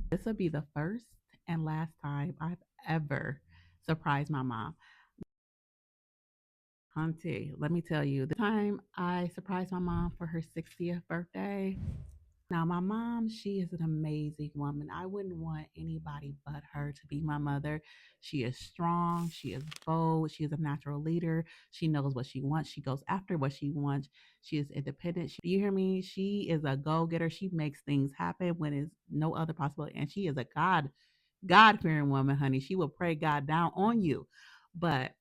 This will be the first and last time I've ever surprised my mom. Auntie, let me tell you, the time I surprised my mom for her 60th birthday. Now, my mom, she is an amazing woman. I wouldn't want anybody but her to be my mother. She is strong. She is bold. She is a natural leader. She knows what she wants. She goes after what she wants. She is independent. Do you hear me? She is a go getter. She makes things happen when it's no other possibility. And she is a God fearing woman, honey. She will pray God down on you. But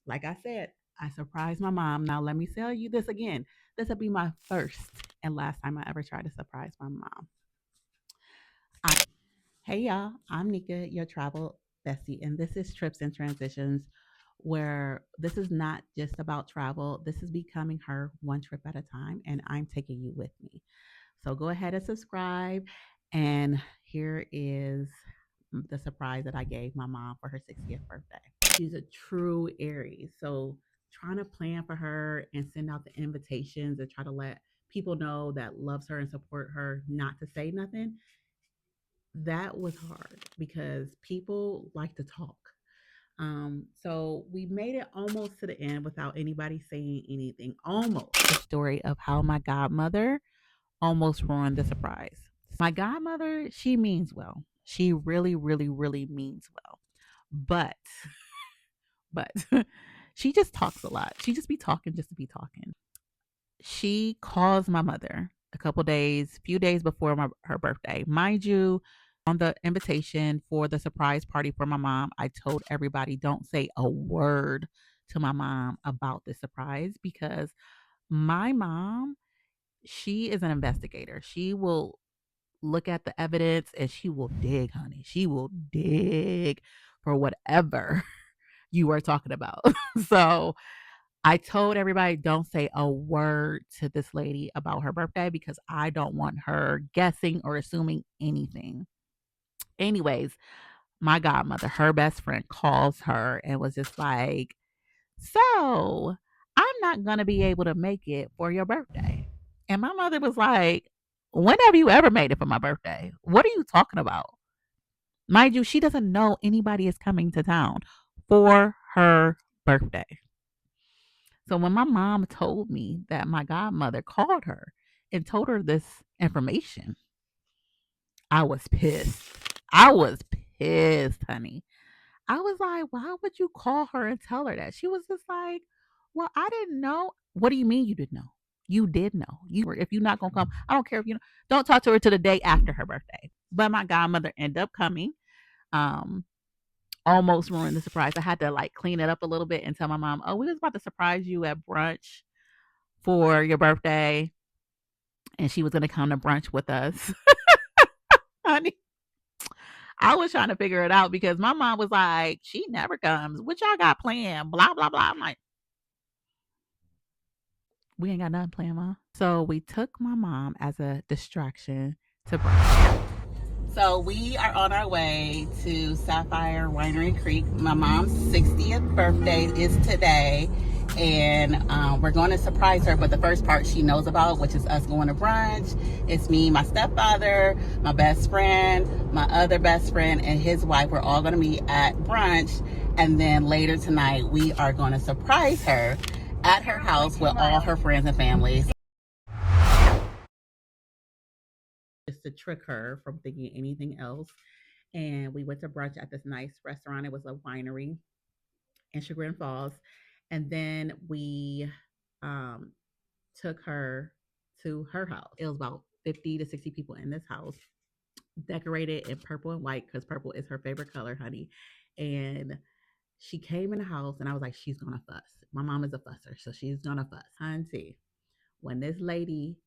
like I said, I surprised my mom. Now, let me tell you this again. This will be my first and last time I ever tried to surprise my mom. I, hey, y'all. I'm Nika, your travel bestie, and this is Trips and Transitions, where this is not just about travel. This is becoming her one trip at a time, and I'm taking you with me. So go ahead and subscribe. And here is the surprise that I gave my mom for her 60th birthday. She's a true Aries. So trying to plan for her and send out the invitations and try to let people know that loves her and support her not to say nothing, that was hard because people like to talk. So we made it almost to the end without anybody saying anything. Almost. The story of how my godmother almost ruined the surprise. My godmother, she means well. She really, really, really means well. But but she just talks a lot. She just be talking just to be talking. She calls my mother a couple days, few days before her birthday. Mind you, on the invitation for the surprise party for my mom, I told everybody don't say a word to my mom about this surprise because my mom, she is an investigator. She will look at the evidence and she will dig, honey. She will dig for whatever you are talking about. So I told everybody don't say a word to this lady about her birthday because I don't want her guessing or assuming anything. Anyways, my godmother, her best friend, calls her and was just like, so I'm not going to be able to make it for your birthday. And my mother was like, when have you ever made it for my birthday? What are you talking about? Mind you, she doesn't know anybody is coming to town for her birthday. So when my mom told me that my godmother called her and told her this information, I was pissed. I was pissed, honey. I was like, why would you call her and tell her that? She was just like, well, I didn't know. What do you mean you didn't know? You did know. You were, if you're not gonna come, I don't care if you know, don't talk to her to the day after her birthday. But my godmother ended up coming. Um, almost ruined the surprise. I had to like clean it up a little bit and tell my mom, oh, we was about to surprise you at brunch for your birthday. And she was gonna come to brunch with us. Honey, I was trying to figure it out because my mom was like, she never comes. What y'all got planned? Blah, blah, blah. I'm like, we ain't got nothing planned, mom. So we took my mom as a distraction to brunch. So we are on our way to Sapphire Winery Creek. My mom's 60th birthday is today, and we're going to surprise her. But the first part she knows about, which is us going to brunch, it's me, my stepfather, my best friend, my other best friend, and his wife. We're all going to be at brunch, and then later tonight we are going to surprise her at her house with all her friends and family. Just to trick her from thinking anything else. And we went to brunch at this nice restaurant. It was a winery in Chagrin Falls. And then we um, took her to her house. It was about 50 to 60 people in this house, decorated in purple and white because purple is her favorite color, honey. And she came in the house and I was like, she's gonna fuss. My mom is a fusser, so she's gonna fuss. Auntie, when this lady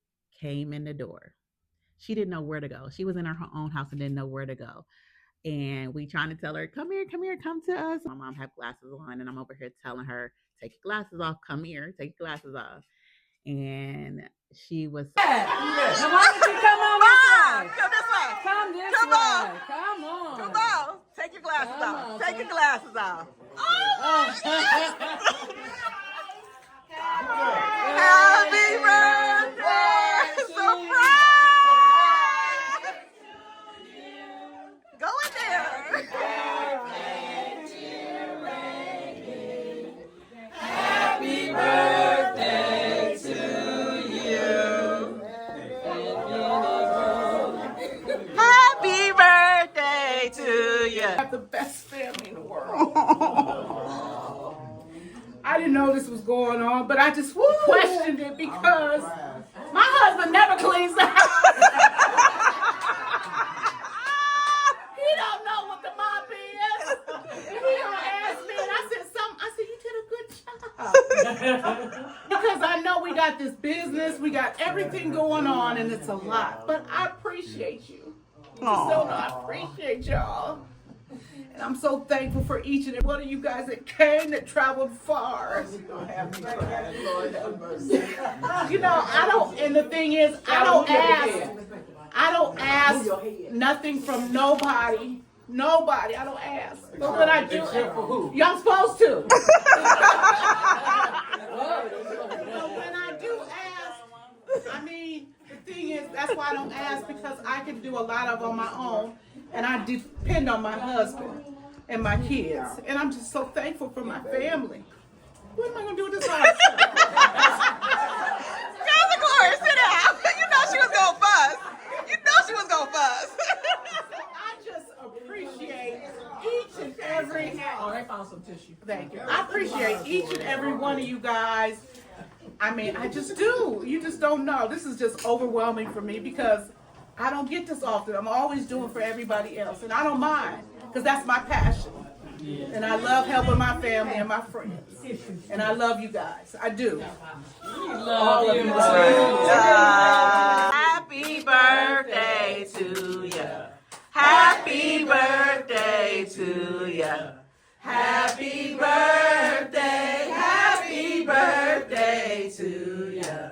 came in the door, she didn't know where to go. She was in her own house and didn't know where to go. And we trying to tell her, come here, come to us. My mom had glasses on, and I'm over here telling her, take your glasses off, come here, take your glasses off. And she was. Now why don't you come on this way? Come this way. Come this come way. On. Come on. Come on. Take your glasses come off. On, take your glasses off. Oh, happy birthday! Surprise! have the best family in the world. I didn't know this was going on, but I just questioned it because my husband never cleans the house. He don't know what the mop is. And he don't ask me. And I said, you did a good job. Because I know we got this business, we got everything going on, and it's a lot. But I appreciate you. You just don't know I appreciate y'all. And I'm so thankful for each and every one of you guys that came, that traveled far. You know, and the thing is, I don't ask nothing from nobody. Nobody. I don't ask. But when I do, y'all supposed to. But when I do ask, I mean, the thing is, that's why I don't ask, because I can do a lot of on my own, and I depend on my husband and my kids. And I'm just so thankful for my family. What am I going to do with this all this stuff? Cousin Gloria, sit down. You know she was going to fuss. You know she was going to fuss. I just appreciate each and every... Oh, they found some tissue. Thank you. I appreciate each and every one of you guys. I mean, I just do. You just don't know. This is just overwhelming for me because I don't get this often. I'm always doing for everybody else, and I don't mind because that's my passion. And I love helping my family and my friends. And I love you guys. I do. All of you. Happy birthday to you. Happy birthday to you. Happy birthday. Happy birthday to you.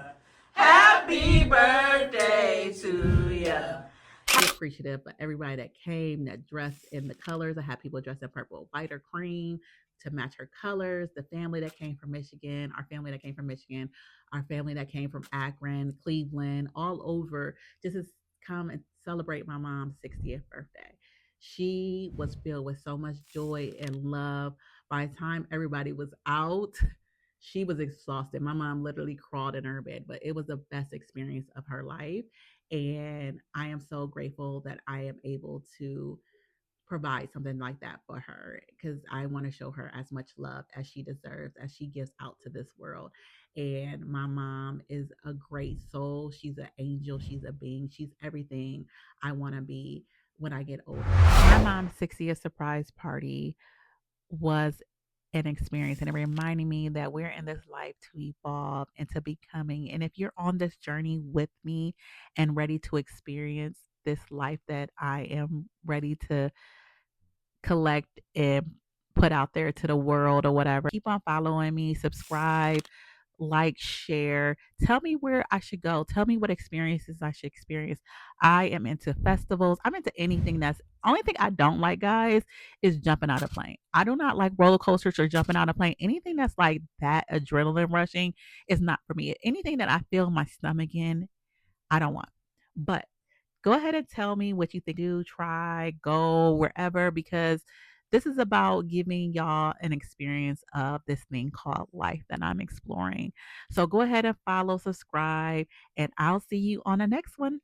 Happy birthday to you. Appreciative of everybody that came, that dressed in the colors. I had people dressed in purple, white, or cream to match her colors. The family that came from Michigan, our family that came from Michigan, our family that came from Akron, Cleveland, all over, just to come and celebrate my mom's 60th birthday. She was filled with so much joy and love. By the time everybody was out, she was exhausted. My mom literally crawled in her bed, but it was the best experience of her life. And I am so grateful that I am able to provide something like that for her because I want to show her as much love as she deserves, as she gives out to this world. And my mom is a great soul. She's an angel. She's a being. She's everything I want to be when I get older. My mom's 60th surprise party was an experience, and it reminded me that we're in this life to evolve and to becoming. And if you're on this journey with me and ready to experience this life that I am ready to collect and put out there to the world or whatever, keep on following me, subscribe, like, share. Tell me where I should go. Tell me what experiences I should experience. I am into festivals. I'm into anything that's only thing I don't like, guys, is jumping out of plane. I do not like roller coasters or jumping out of plane. Anything that's like that adrenaline rushing is not for me. Anything that I feel my stomach in, I don't want. But go ahead and tell me what you think. Do try, go wherever, because this is about giving y'all an experience of this thing called life that I'm exploring. So go ahead and follow, subscribe, and I'll see you on the next one.